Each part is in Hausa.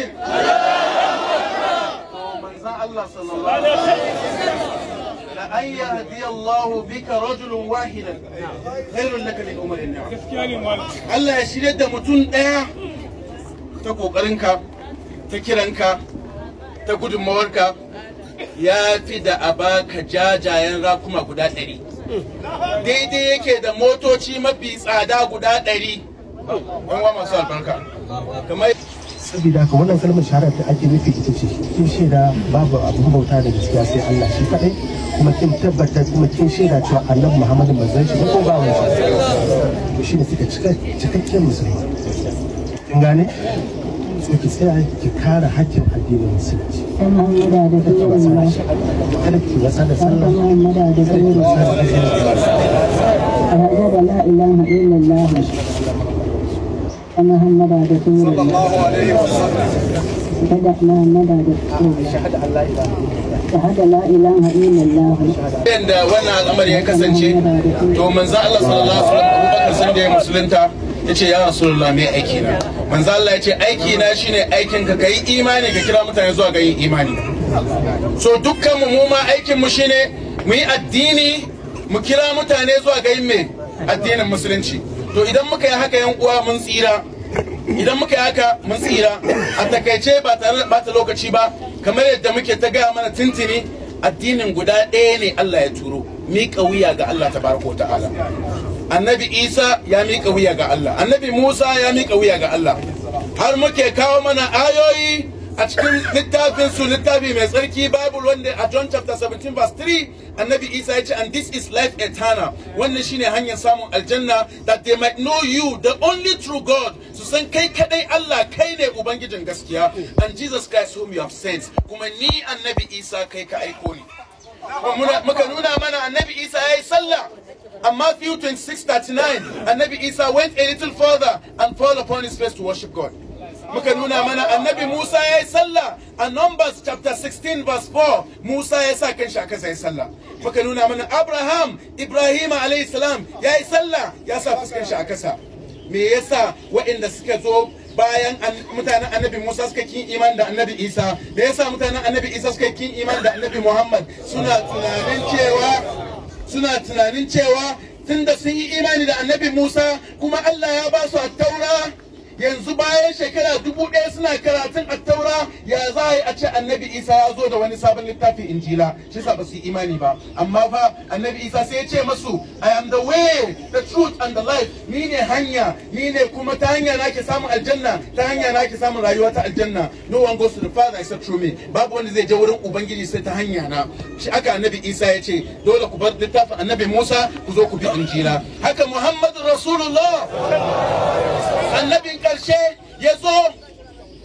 wahidin manzon Allah sallallahu alaihi wasallam la an yahdi Allah bika rajulan wahidan khairun laka min umri an-ni'am. Allah ya shirye da mutum daya ta kokarinka, ta kiranka, ta gudunmawarka ya fi da a baka jajayen rakuma guda 100 daidai yake da motoci mafi tsada guda 100 yan wa masu albarka. Kamar saboda haka wannan kalmar shahada da ake nufi ita ce kin shaida babu abin bauta da gaskiya sai Allah shi kadai, kuma kin tabbatar kuma kin shaida cewa Annabi Muhammadu manzon shi ko ba wani to shine kika cikakken musulmi. Kin gane? So ki tsaya ki kare hakkin addinin musulunci. Kada ki wasa da sallah. محمد رسول الله صلى الله عليه وسلم شهد لا إله إلا الله. da wannan al'amari ya kasance to manzo Allah sallallahu alaihi wasallam Abubakar san da ya musulunta yace ya Rasulullah me aiki na? Manzo Allah yace aiki na shine aikin ka kai imani ka kira mutane zuwa ga yin imani. So dukkan mu ma aikin mu shine mu yi addini mu kira mutane zuwa ga yin me addinin musulunci. To idan muka yi haka yan uwa mun tsira, idan muka yi haka mun tsira. A takaice ba tare da bata lokaci ba, kamar yadda muke ta gaya mana tintini, addinin guda ɗaya ne Allah ya turo, miƙa wuya ga Allah tabaraka wa ta'ala. Annabi Isa ya miƙa wuya ga Allah, Annabi Musa ya miƙa wuya ga Allah. Har muke kawo mana ayoyi a cikin littafin su, littafi mai tsarki Bible, wanda a John chapter 17 verse 3 Annabi Isa ya ce, and this is life eternal, wannan shine hanyar samun aljanna, that they might know you the only true God, su san kai kadai Allah, kai ne ubangijin gaskiya, and Jesus Christ whom you have sent. Kuma ni Annabi Isa kai ka aiko ni. Muka nuna mana Annabi Isa yayi sallah. And Matthew 26:39 Annabi Isa went a little further and fell upon his face to worship God. Muka nuna mana Annabi Musa yayi sallah, and Numbers chapter 16 verse 4 Musa ya sa kan shi aka sai sallah. Muka nuna mana Ibrahim alayhi salam yayi sallah, ya sa fuskan shi aka sa. Me yasa waɗanda suka zo bayan mutanen Annabi Musa suka kin iman da Annabi Isa, da yasa mutanen Annabi Isa suka kin iman da Annabi Muhammad? Suna tunanin cewa tunda sun yi imani da Annabi Musa kuma Allah ya ba su at-Taura, yanzu bayan shekara 1000 suna karatun at-Taura, ya za a ce Annabi Isa ya zo da wani sabon littafi Injila, shi sa ba su yi imani ba. Amma fa Annabi Isa sai ya ce masu, I am the way, the truth and the life. Ni ne hanya, ni ne kuma ta hanya na ke samun aljanna, ta hanya na ke samun rayuwa ta aljanna. No one goes to the Father except through me. Babu wanda zai je wurin Ubangiji sai ta hanya na. Shi aka Annabi Isa ya ce, dole ku bar littafin Annabi Musa ku zo ku bi Injila. Haka Muhammadu Rasulullah, annabin karshe ya zo,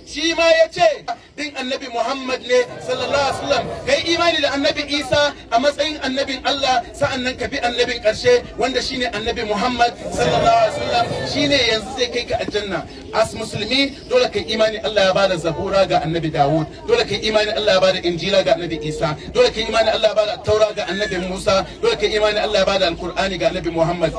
shi ma ya ce din Annabi Muhammad ne sallallahu alaihi wasallam. Kai imani da Annabi Isa a matsayin annabin Allah, sa'annan ka bi annabin karshe wanda shine Annabi Muhammad sallallahu alaihi wasallam, shine yanzu zai kai ka aljanna. As musulmi dole kai imani Allah ya bada Zabura ga Annabi Dawud, dole kai imani Allah ya bada Injila ga Annabi Isa, dole kai imani Allah ya bada Taura ga Annabi Musa, dole kai imani Allah ya bada Al-Qur'ani ga Annabi Muhammad.